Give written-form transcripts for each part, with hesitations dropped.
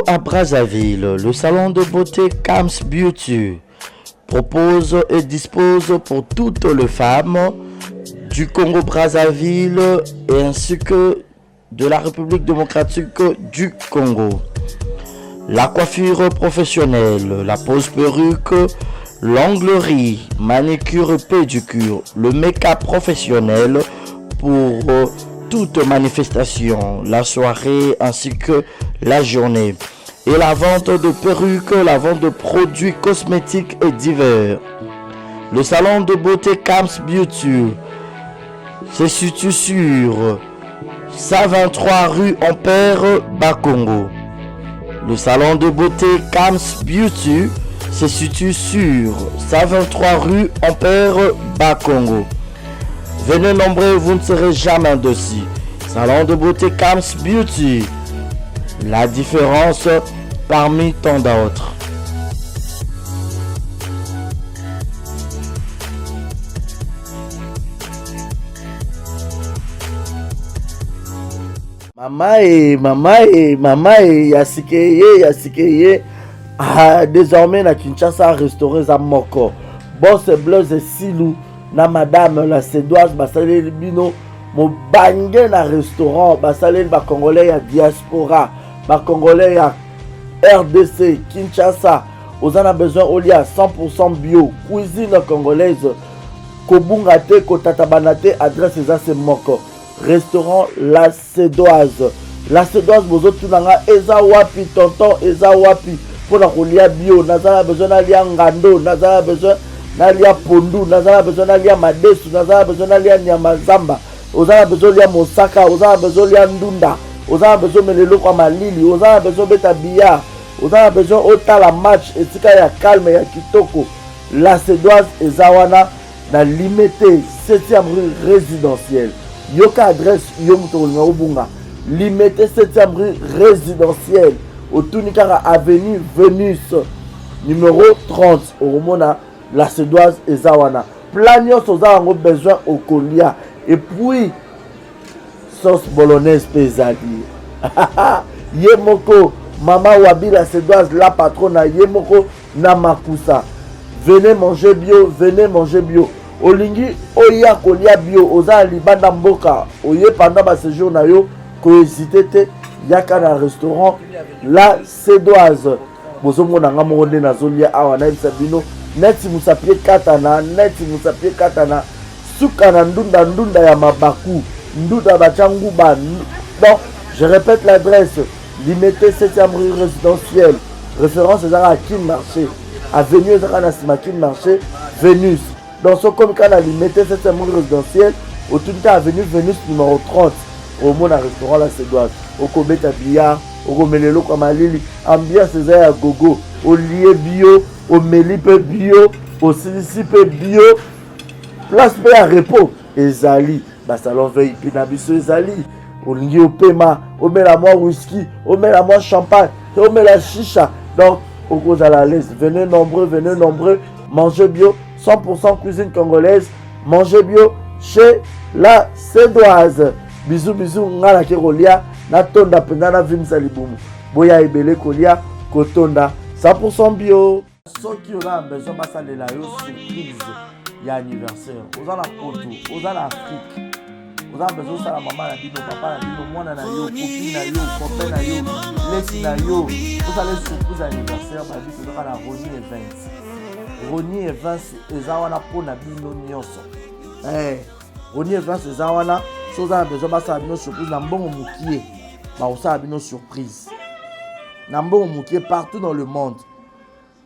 À Brazzaville, le salon de beauté Kams Beauty propose et dispose pour toutes les femmes du Congo-Brazzaville et ainsi que de la République démocratique du Congo. La coiffure professionnelle, la pose perruque, l'onglerie, manicure et pédicure, le make-up professionnel pour toute manifestation, la soirée ainsi que la journée. Et la vente de perruques, la vente de produits cosmétiques et divers. Le salon de beauté Kams Beauty se situe sur 123 rue Ampère, Bakongo. Le salon de beauté Kams Beauty se situe sur 123 rue Ampère, Bakongo. Venez nombreux, vous ne serez jamais dessus. Salon de beauté Kams Beauty. La différence parmi tant d'autres. Mama, yasikeye. Ah, désormais, na Kinshasa, restauré za moko. Boss Blaise Silou, na madame la Sédoise, basalé bino, mo bangé na restaurant, basalé ba Congolais ya diaspora. Congolais à RDC, Kinshasa, on a besoin au lit à 100% bio, cuisine congolaise, Kobungate, Kotatabanate, adresse c'est Moko, restaurant La Sédoise. La Sédoise, vous autres, Eza Wapi, tonton, Eza Wapi, pour la roulia bio, Nazara besoin d'aller ngando, Nazara besoin d'aller pondu, Nazara besoin d'aller madesu, Nazara besoin d'aller nyamazamba, Ozara besoin d'aller mosaka, Ozara besoin d'aller ndunda. Vous avez besoin de melelo kwa malili, vous avez besoin de billard, vous avez besoin de la match, et tika ya calme ya kitoko. La Sédoise et Zawana na limité 7e rue résidentielle. Yoka adresse Yomutonga Obunga. Limité 7e rue résidentielle. Au Tunikara avenue Venus numéro 30. Au Romona La Sédoise et Zawana. Planios aux avons besoin au Kolia. Et puis sauce bolognaise pesadi. Yemoko, Mama Wabi La Sédoise, la patronne Yemoko Namakusa. Venez manger bio, venez manger bio. Olingi, Oya Kolia bio, Oza Libanda Mboka, Oye pendant ma séjour na yo, Koezitete, Yaka na restaurant La Sédoise. Bozomo na ngamonde na zolia awa na ibsabino, neti musapie katana, Suka na ndunda ya mabaku. Ndouda Bachangouba. Bon, je répète l'adresse. Limité 7e rue résidentielle. Référence à Kin Marché. Avenue Zanasima Kin Marché. Vénus. Dans ce comme quand on a limité 7e rue résidentielle. Au tout cas, avenue Vénus numéro 30. Au monde à restaurant la Cédoise. Au Kobeta Billard. Au Romelelo Kamalili. Ambiance César à Gogo. Au Lié Bio. Au Mélipe Bio. Au Silicipe Bio. Place B à repos. Ezali. Salon veille. Pinabiso Ezali. Au lié au paiement. Au met la moi whisky. Au met la moi champagne. Au met la chicha. Donc, au cause à la laisse. Venez nombreux. Venez nombreux. Mangez bio. 100% cuisine congolaise. Mangez bio. Chez la Cédoise. Bisous, bisous. Ngala Kerolia. Natonda Pendana Vim Saliboum. Boya Ebele Kolia. Kotonda. 100% bio. Ceux qui auront besoin de la surprise. Il y a anniversaire. Aux en Poto. Aux en Afrique. Aux en besoin de la maman, la bino, papa, la bino, moi, na yo, copine, na yo, copain, na yo, laisse na yo. Vous allez surprise anniversaire. Ma vie, c'est la Ronnie Events. Ronnie Events, ezawana pour na bino nyonso. Ronnie Events, ezawana. Si vous avez besoin de la surprise, na mbongo mukie. Bah, vous avez une surprise. Na mbongo mukie partout dans le monde.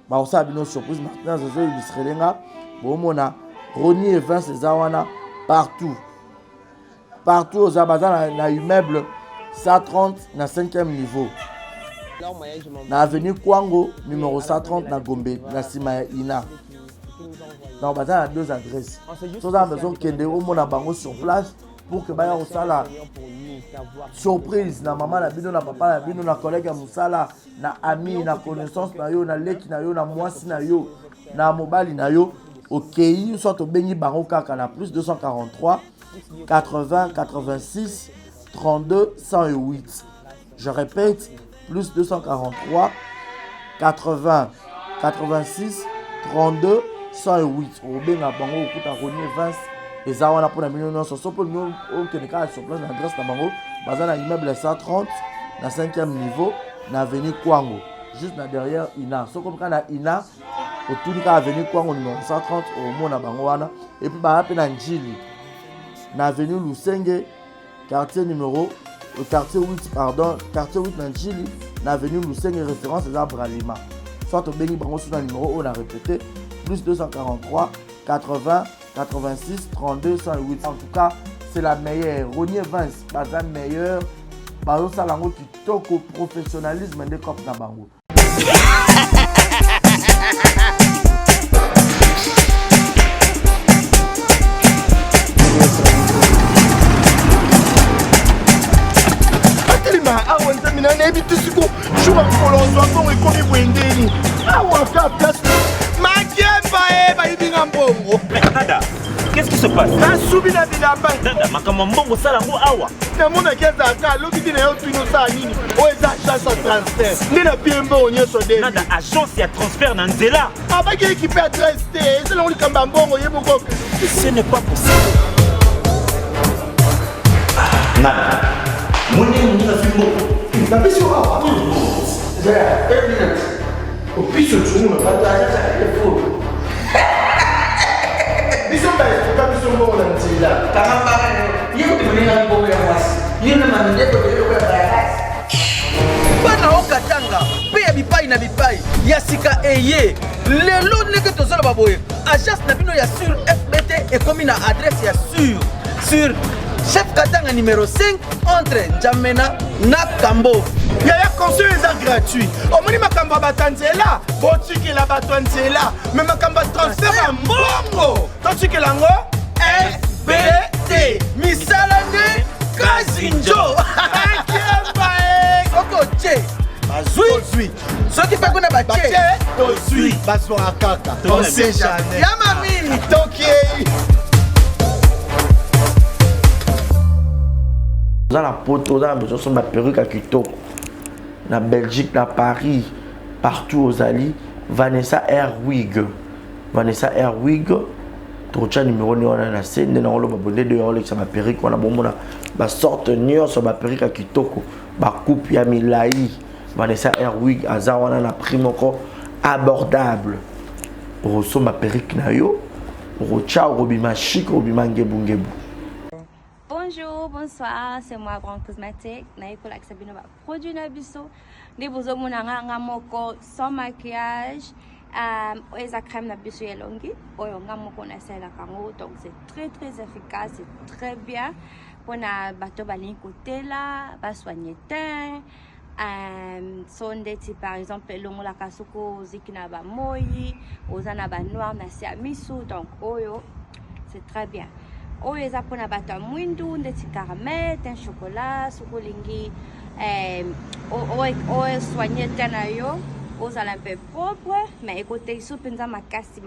Bah, vous avez une surprise. Maintenant, je vais illustrer les gars. Bon, mon a Ronnie Events, ezawana partout. Partout aux abazans, na immeuble 130 na 5e niveau. Na avenue Kwango, numéro 130 na Gombe, na Sima Ina. Donc, bazan a 2 adresses. Si vous avez besoin de au monde à bango sur place pour que baya osala surprise na maman na bino na papa na bino na collègue à musala na ami na connaissance na yo na leki na yo na mwasi na yo na mobali na yo. OK, soit au bengi bango kaka na plus 243 80 86 32 108. Je répète, plus 243 80 86 32 108. Au benga bango okuta Ronnie Events ezawana pour la million so so pour nous au Kenya sur place l'adresse na bango bazana immeuble 130 na 5e niveau na avenue Kwango juste na derrière Ina. So comme quand na Ina au tout cas avenue Kwango numéro 130 au mona bango wana et puis ba na Njili na avenue Lusenge, quartier 8, pardon, quartier 8 na Njili, na avenue Lusenge, référence à Bralima. Soit au Béni Bango sur le numéro, on a répété, plus 243, 80, 86, 32, 108. En tout cas, c'est la meilleure. Ronnie Events, pas la meilleure. Bazo Salango qui toque au professionnalisme des copes na Bango. awa nzambe na nayebi te siko jour akolonzo mbongo ekomi bwendeni awa ka place makemba bayibinga mbongo. Nada, qu'est-ce qui se passe? nasubi na bilamba Nada, makambo mbongo sala ngo awa namonaki ezalaka loki ti na yo twino osala nini oyo eza agence ya transfert nde na pie mbongo nyonso de Nada, agence ya transfert na nzela abaki ekipe adresse te ezelango likambo ya mbongo ye moko. Ce n'est pas possible. Nada, moni na fimbo napesi yo awa opiso tumu na bataza telefone biso baesuka biso mbongo na nzela kangambaka yekotemelenga mbongo ya mwasi yene mandeto eloko ya bayakasi bana okatanga mpe ya bipai na bipai ya sika eye lelo ndenge tozoloba boye agence na bino ya sur fbt ekomi na adresse ya sur chef Katanga numéro 5 entre Njamena na Kambo. Yaya conseil eza gratuit. Omoni makambo batanzela, botikela bato nzela, mais makambo transfert ya mbongo. Totikela ngo FBT. Misala ne Kazinjo. Akemba Soko che. Bazui. Soki pe kuna bache. Tozui. Bazo akaka. On sait jamais. Yama mini. Tokiei. Dans la poteau, dans la perruque à Kitoko, na Belgique, na Paris, partout aux alliés, Vanessa Airwig. Vanessa Airwig, tu as numéro on a la scène, on a abonné de on a ma perruque, on a bon ma sorte nion sur ma perruque à Kitoko, ma coupe ya milai. Vanessa Airwig, azawana na prime encore abordable. Rosso ma perruque na yo, rocha robima chic robima ngebu ngebu. Bonjour. bonsoir, c'est moi Brand Cosmétique. Naiko la Sabino va produit na biso. Des beaux monanga moko sans maquillage. Eza crème na biso yelongi. Oyo ngamoko na sela kango. Donc c'est très très efficace, c'est très bien. Pour na bato balin côté là, ba soigner teint. Sondeti par exemple longo la kasuko zikina ba moyi, ozana ba noir na siamisu. Donc oyo c'est très bien. Oyo eza pona bato mwindu ndeti caramel, teint chocolat, sukolingi oyo soigner teint na yo, ozala un peu propre, mais écoutez sou penza makasi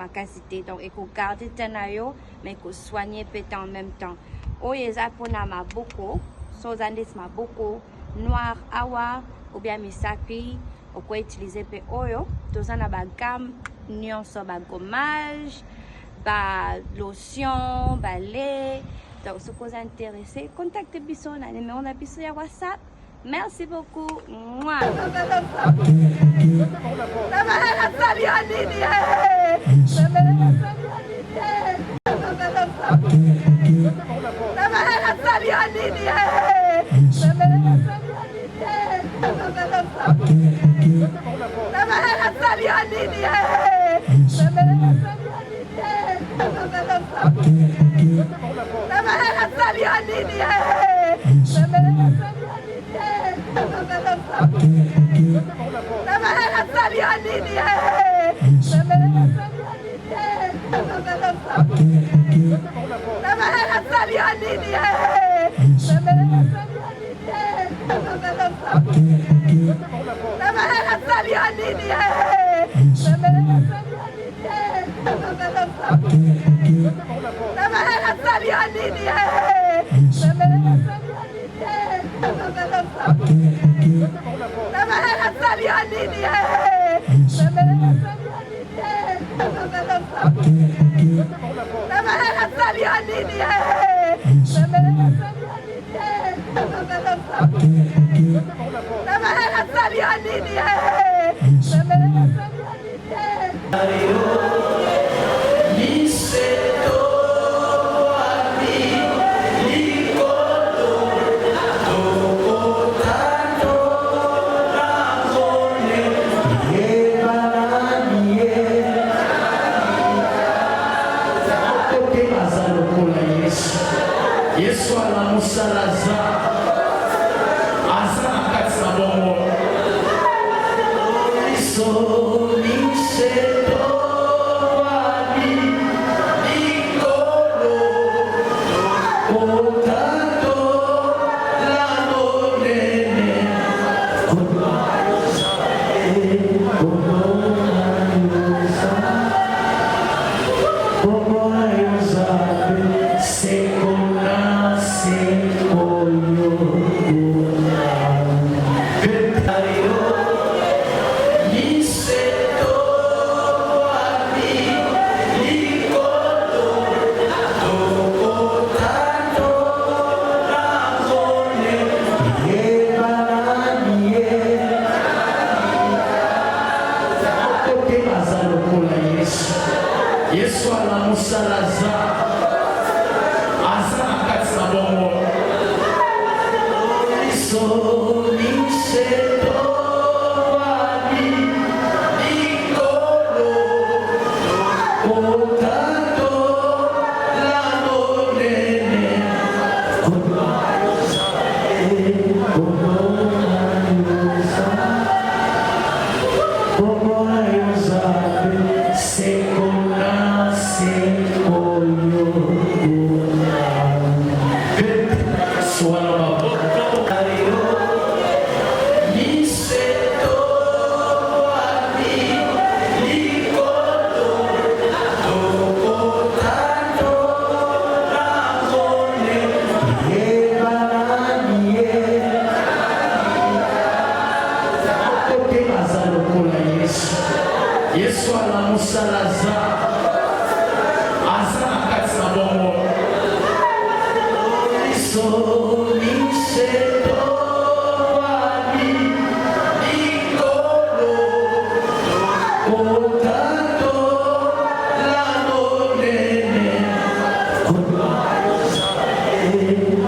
te. Donc eko garder teint na yo, mais eko soigner peut en même temps. Oyo eza pona maboko, so zandeti maboko noir awa ou bien misapi, oko utiliser pe oyo, tozana ba gamme nyonso ba gommage, ba lotion, ba lait. Donc si vous êtes intéressé, contactez biso na numéro na biso ya WhatsApp. Merci beaucoup. Moi.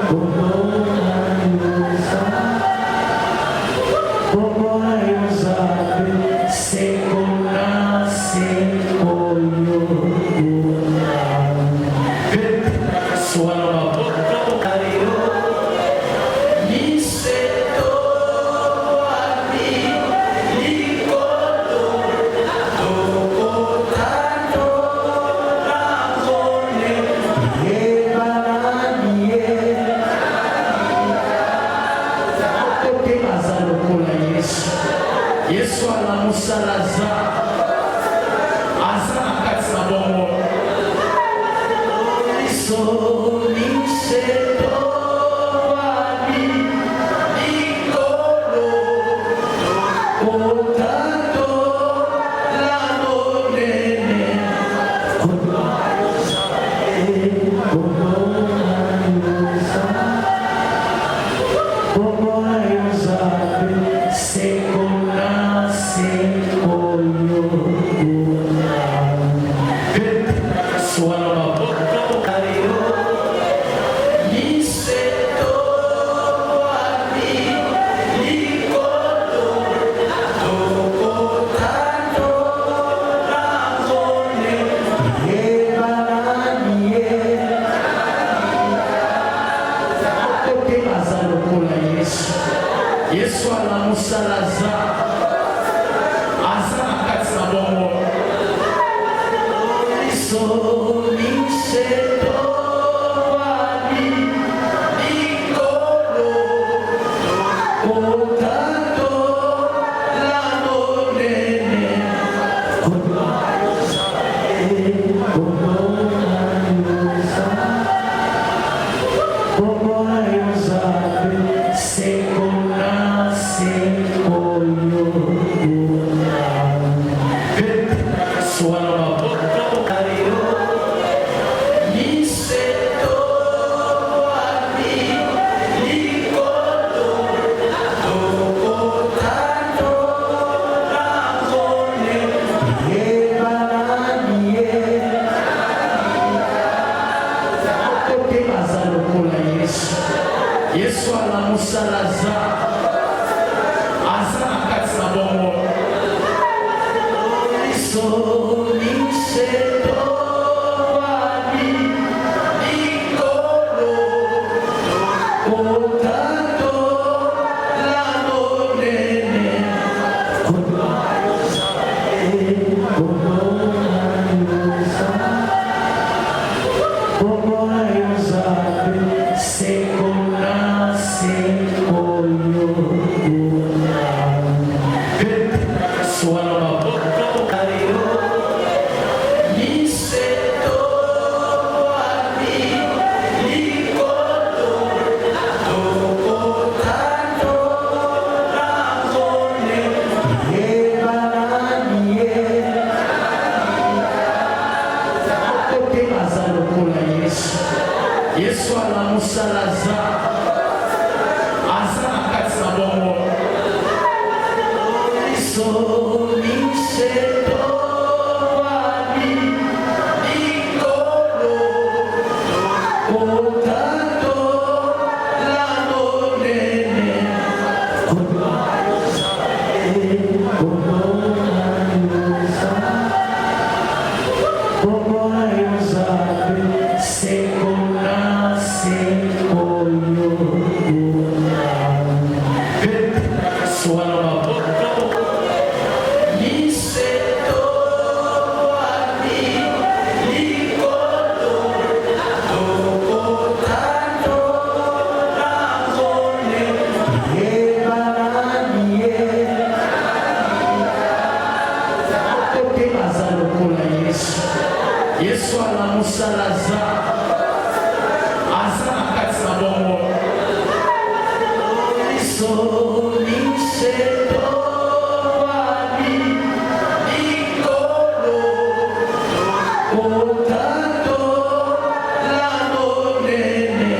Oh, Yesu alamusa Lazare aza na kati na bongo miseto wali likolo otato la monene Yesu alamusa Lazare aza na kati na bongo miseto wali likolo otato la monene Yesu alamusa Lazare aza na kati na bongo miseto wali likolo otato la monene Yesu alamusa Lazare aza na kati na bongo miseto wali likolo otato la monene Yesu alamusa Lazare aza na kati na bongo miseto wali likolo otato la monene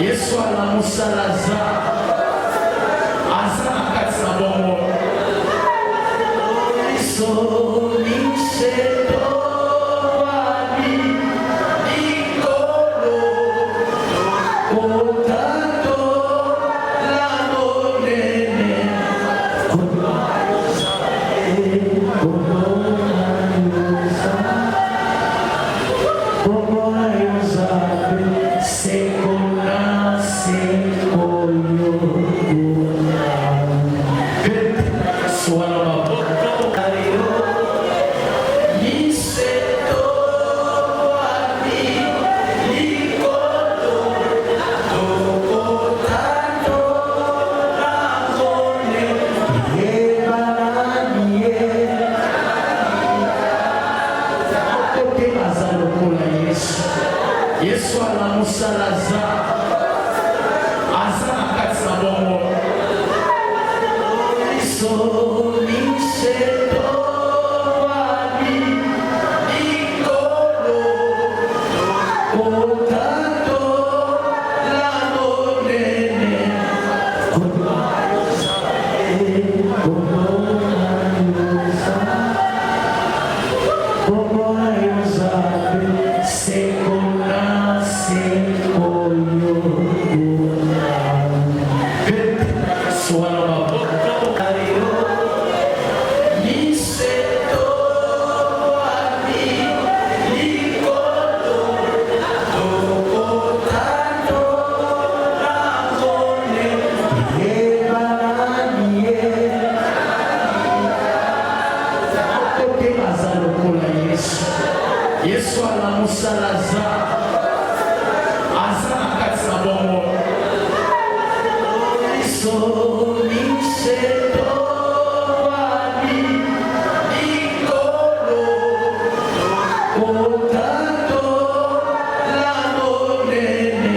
Yesu alamusa Lazare aza na kati na bongo miseto wali likolo otato Yesu alamusa Lazare aza na kati na bongo soliseto wabi ikolo otato la monene Yesu alamusa Lazare aza na kati na bongo soliseto wabi ikolo otato la monene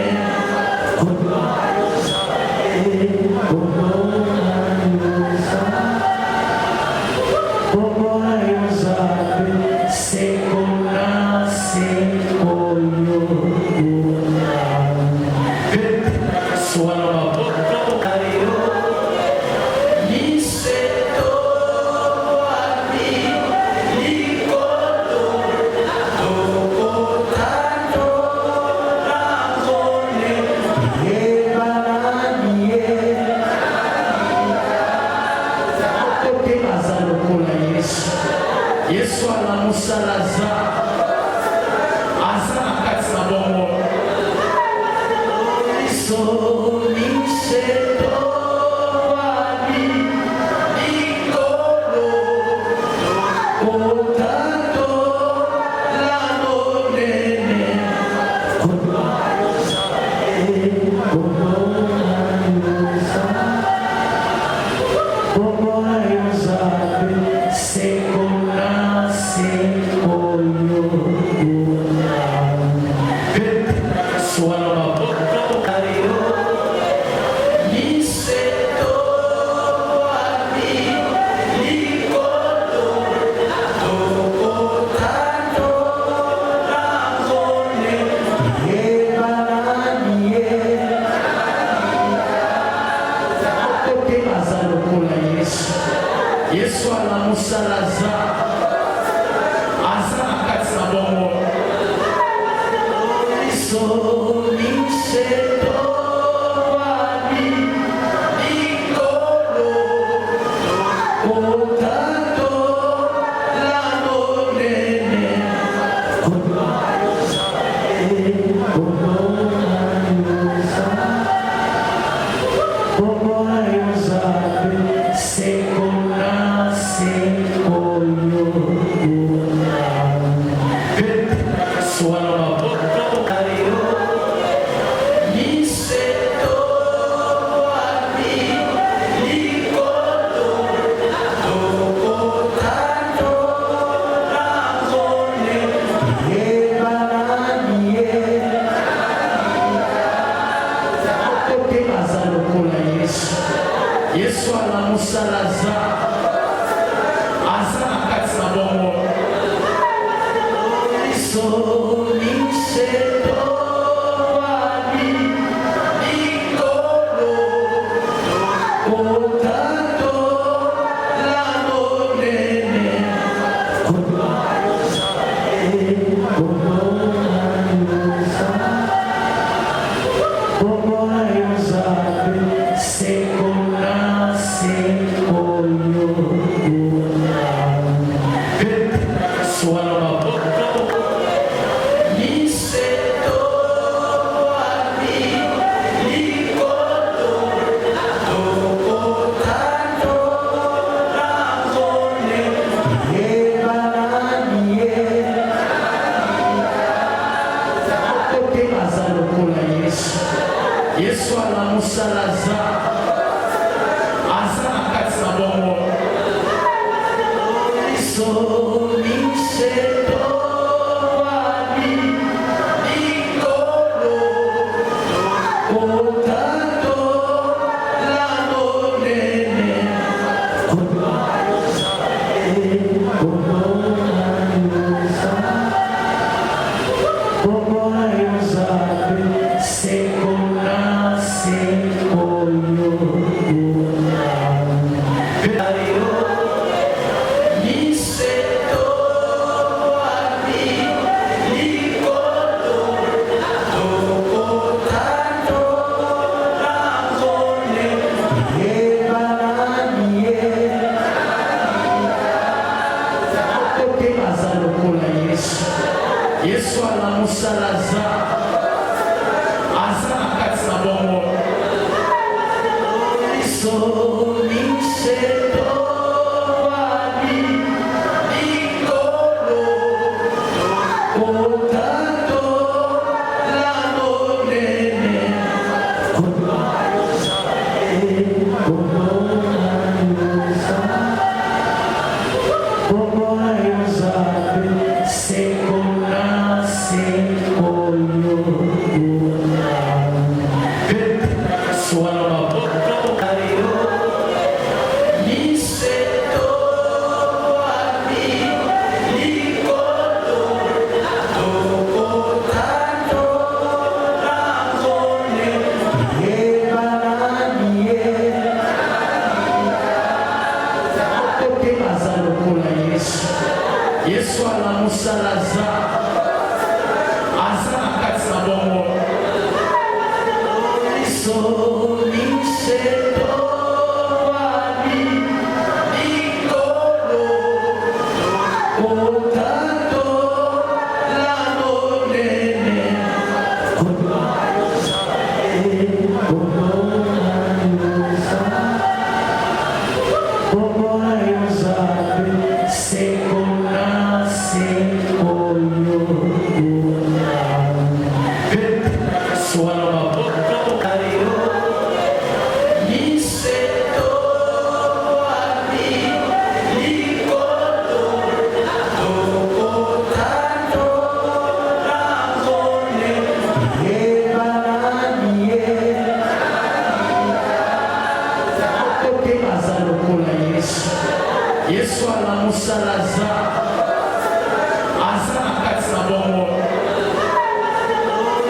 Yesu alamusa Lazare aza na kati na bongo soliseto wabi ikolo otato la monene Yesu alamusa Lazare aza na kati na bongo soliseto wabi ikolo otato la monene Yesu alamusa Lazare aza na kati na bongo soliseto wabi ikolo otato la monene Yesu alamusa Lazare aza na kati na bongo soliseto wabi ikolo mosalaza aza na kati na bongo biso miseto wabi likolo otato la monene Yesu alamusalaza aza na kati na bongo biso miseto wabi likolo otato la monene Yesu alamusalaza aza na kati na bongo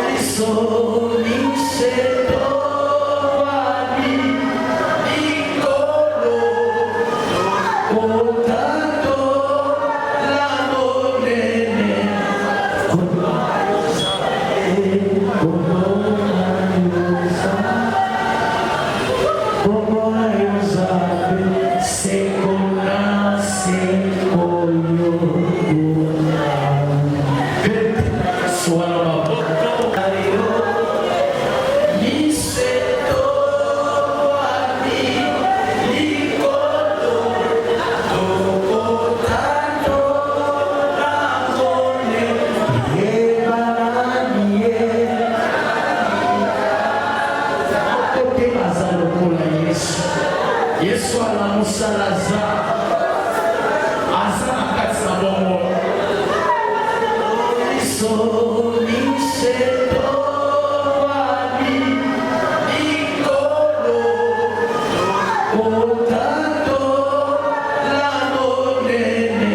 biso miseto wabi likolo otato la monene Yesu alamusalaza aza na kati na bongo biso miseto wabi likolo otato la monene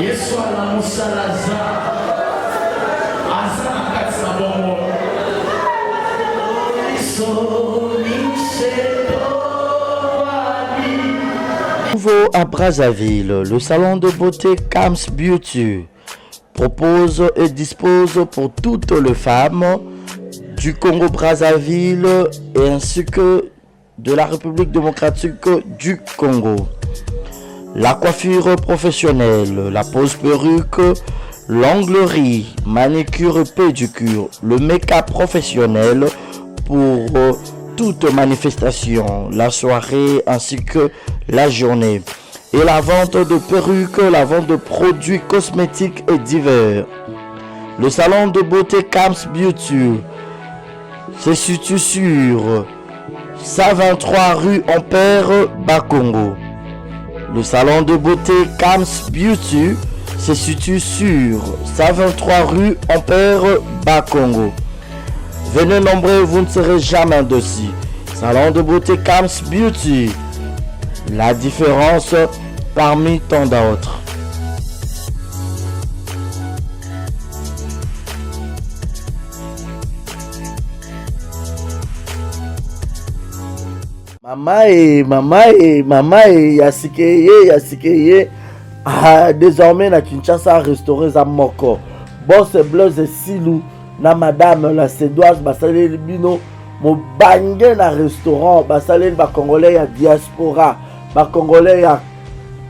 Yesu alamusalaza aza na kati na bongo biso miseto wabi. Nouveau à Brazzaville, le salon de beauté Cam's Beauty propose et dispose pour toutes les femmes du Congo-Brazzaville et ainsi que de la République démocratique du Congo. La coiffure professionnelle, la pose perruque, l'onglerie, manicure et pédicure, le make-up professionnel pour toute manifestation, la soirée ainsi que la journée. Et la vente de perruques, la vente de produits cosmétiques et divers. Le salon de beauté Cam's Beauty se situe sur 123 rue Ampère, Bakongo. Le salon de beauté Cam's Beauty se situe sur 123 rue Ampère, Bakongo. Venez nombreux, vous ne serez jamais dessus. Salon de beauté Cam's Beauty, La différence parmi tant d'autres. Mama yasikeye. Ah, désormais na Kinshasa restauré za moko. Boss Blaise Silou na madame la Sédoise basale bino mo bangé na restaurant basale ba congolais ya diaspora, ba congolais ya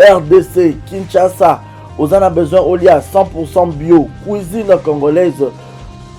RDC Kinshasa. Vous en avez besoin au lit à 100% bio, cuisine congolaise.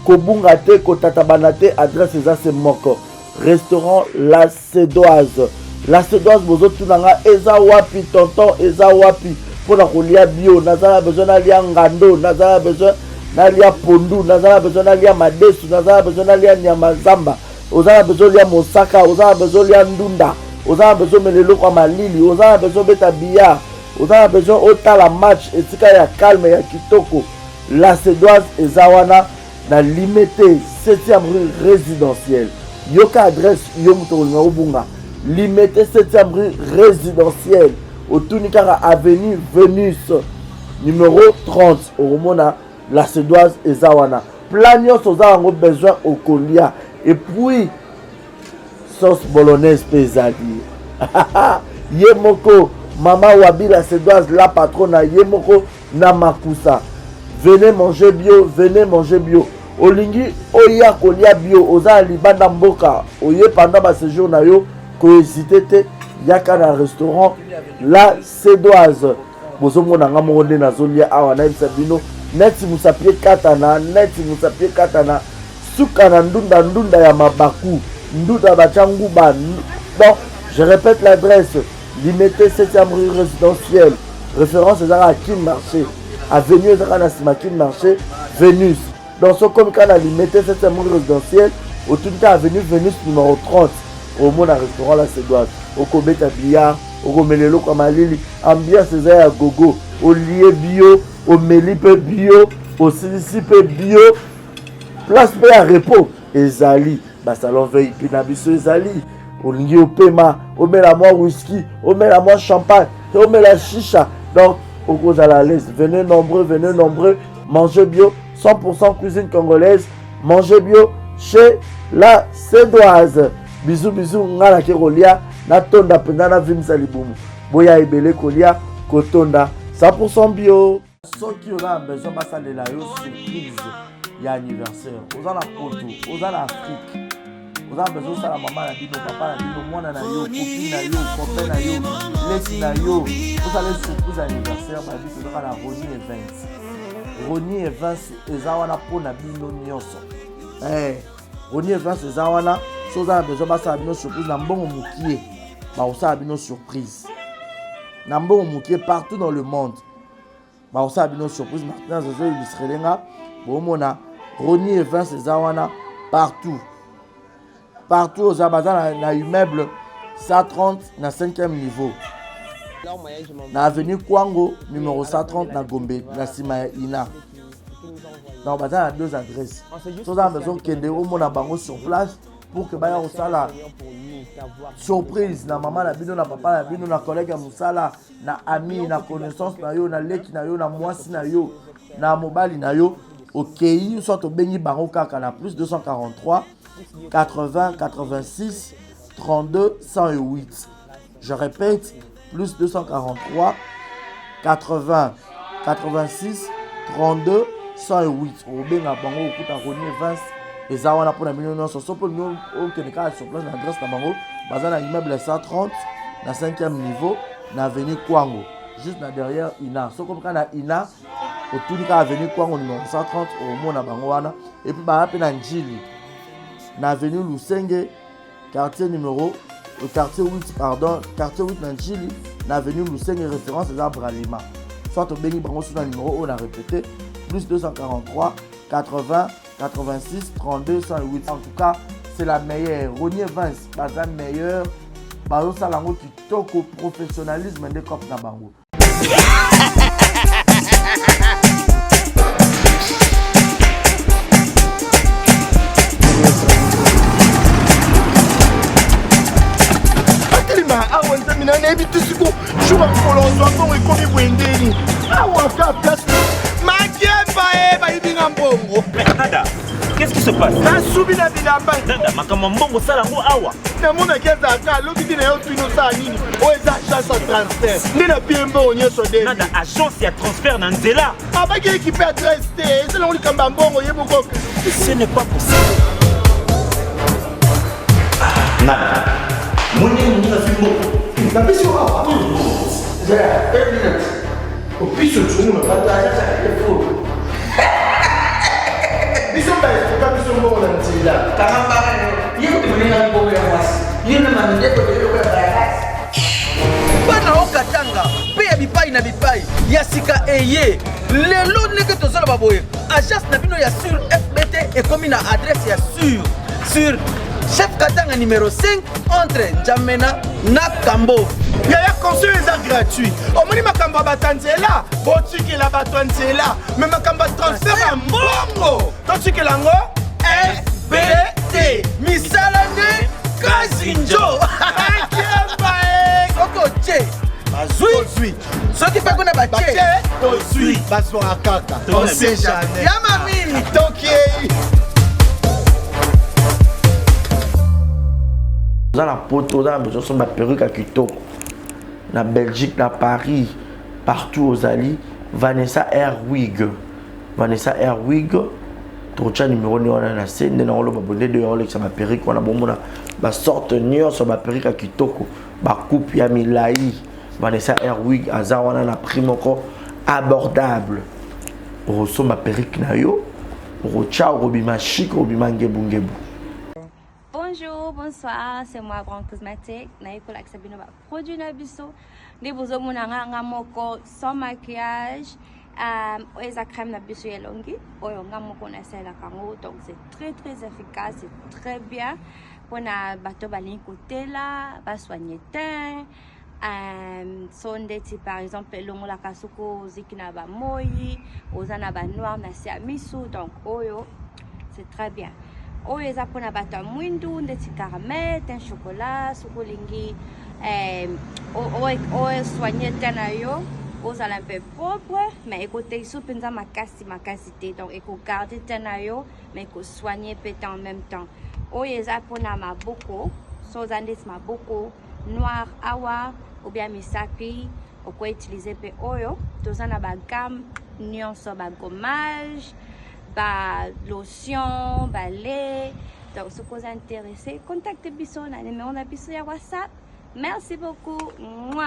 Kobunga te kotatabana te adresse za se moko. Restaurant La Sédoise. La Sédoise bozo tunanga eza wapi tonton eza wapi pour la kolia bio. Nazala besoin d'alia ngando, nazala besoin d'alia pondu, nazala besoin d'alia madesu, nazala besoin d'alia nyamazamba. Ozala besoin d'alia mosaka, ozala besoin d'alia ndunda, ozala besoin melelo kwa malili, ozala besoin beta billard, ozala besoin otala match etika ya calme ya kitoko. La Sédoise ezawana na limité 7e rue résidentielle. Yoka adresse yomuto ngobunga. Limité 7e rue résidentielle. Au Tunikara avenue Vénus numéro 30 au Romona La Sédoise et Zawana. Plagnos aux avons besoin au Kolia. Et puis sauce bolognaise pesadi. Yemoko Mama Wabi La Sédoise la patronne Yemoko Namakusa. Venez manger bio, venez manger bio. Olingi oya kolia bio oza libanda mboka oye pendant ba séjour na yo ko hésiter te yaka na restaurant La Sédoise bozo mona nga monde na zolia awa na bino neti musapie katana suka na ndunda ya mabaku ndunda bachangu ba. Bon, je répète l'adresse limité 7e rue résidentielle, référence à Kim Marché, avenue Zara Kim Marché, Vénus. Dans ce comme quand on a limité 7e rue résidentielle, au tout cas avenue Vénus numéro 30, au monde restaurant La Sédoise, au Kobeta Billard, au Romelelo Kamalili, ambiance à gogo, au lié bio, au Melipe bio, au Silicipe bio, place P à repos, Ezali, salon veille, Pinabiso Ezali, au lié au Pema, au Mélamois whisky, au Mélamois champagne, au Mélamois chicha. Donc, au cause à la l'aise, venez nombreux, mangez bio, 100% cuisine congolaise, mangez bio chez La Sédoise. Bisous, ngala ke kolia, na tonda penda na vimsa libumu. Boya ebele kolia, kotonda, 100% bio. Ceux qui ont besoin de ça, la surprise, il y a anniversaire. Aux en Poto, aux en Afrique. Vous avez besoin de ça, la maman, la bino, papa, la bino, moi, na yo, copine, na yo, copain, na yo, laisse na yo. Vous allez surprise anniversaire, ma vie, vous aurez la Ronnie Events. Ronnie Events, ezawana pour na bino nyonso. Ronnie Events, ezawana, si vous avez besoin de ça, la bino surprise, na mbongo mukie. Bah, vous avez bino surprise. Na mbongo mukie partout dans le monde. Bah, vous avez bino surprise, maintenant, je vais illustrer là. Bon, mon a Ronnie Events, ezawana, partout. Partout aux Abazans, na immeuble 130 na 5e niveau. Na avenue Kwango, numéro 130 na Gombe, na Sima Ina. Donc, Bazan a 2 adresses. Si vous avez besoin de au monde bango sur place pour que Baya Osala surprise, na maman, na bino, na papa, na bino, na collègue à Moussala, na ami, na connaissance, na yo, na leki, na yo, na mwasi, na yo, na mobali, na yo. Ok, soit au Benny Bango Kaka na plus 243 80 86 32 108. Je répète, plus 243 80 86 32 108. Au Benga Bango Okuta Ronnie Events et Zawana pour la million sur pour nous au Kenya sur place l'adresse de Bango Bazana immeuble 130 na 5e niveau na avenue Kwango juste là derrière Ina. So comme quand na Ina au tout cas avenue Kwango numéro 130 au Mona Bango wana et puis ba na Njili na avenue Lusenge quartier numéro quartier 8 pardon quartier 8 na Njili na avenue Lusenge référence à Bralima. Soit au Béni Bango sur le numéro on a répété plus 243 80 86 32 108. En tout cas c'est la meilleure. Ronnie Events bazan meilleur bazo salango kitoko professionnalisme de cop na bango. nayebi te siko jour ya mokolo ozwa mbongo ekomi bwendeni awaka place makemba ye bayibinga mbongo. Nada, qu'est-ce qui se passe? nasubi na bilamba Nada, makambo mbongo sala ngo awa. namonaki ezalaka lokiti na yo twino osala nini oyo eza agence ya transfert nde na pie mbongo nyonso de Nada, agence ya transfert na nzela. abaki ekipe adresse te ezelango likambo ya mbongo ye moko. Ce n'est pas possible. Nada, mwende munga fimbo. Kabisa hapa. Zaya, 1 minute. Upiso tumu na bato acha telefoni. biso baesuka biso mbongo na nzela Kama mbara yeye tumenenga mbongo ya mwasi. Yeye na mandepo ya barabara. Bana okatanga pe ya bipai na bipai ya sika eye lelo ndenge tozala baboye agence na bino ya sur FBT ekomi na adresse ya sur chef katanga numéro 5 entre Njamena na Kambo. yaya conseil eza gratuit omoni makambo ya bato ya nzela botikela bato ya nzela me makambo ya transfert ya mbongo totikela yango FBT misala nde kasi njo akemba e soko che bazwi soki mpe kuna bache bache tozwi bazwaka kaka on sait jamais yama mingi tokei oza na poto oza na besoin so baperruke ya kitoko na Belgique na Paris partout ozali Vanessa Airwig totya numéro ni wana na se nde nango loba bonde de olekisa baperruke wana bomona basorte nyonso baperruke ya kitoko bakupe ya milai Vanessa Airwig aza wana na prix moko abordable okosomba perruke na yo okotya okobima chic okobima ngebungebu. Bonjour, bonsoir, c'est moi Brand Cosmétique. Naïkola Sabino va produit Nabiso. Des besoins mon moko sans maquillage. Eza crème Nabiso yelongi. Oyonga moko na sela kango. Donc c'est très efficace, c'est très bien. Pour na bateau balin côté là, va soigner teint. Sondeti par exemple longo la kasuko zikina ba moyi, ozana ba noir na siamisu. Donc oyo c'est très bien. Oyo eza pona bato mwindu ndeti caramel, teint chocolat, sukolingi oyo soigner tena yo, ozala un peu propre, mais écoutez sous penza makasi te. Donc eko garder tena yo, mais eko soigner peut en même temps. Oyo eza pona maboko, so zandis maboko noir awa ou bien misapi, oko utiliser pe oyo, tozana ba gamme nyonso ba gommage, ba lotion, ba lait. Donc, si vous êtes intéressé, contactez Bisso, le numéro de Bisso à WhatsApp. Merci beaucoup. Mouah.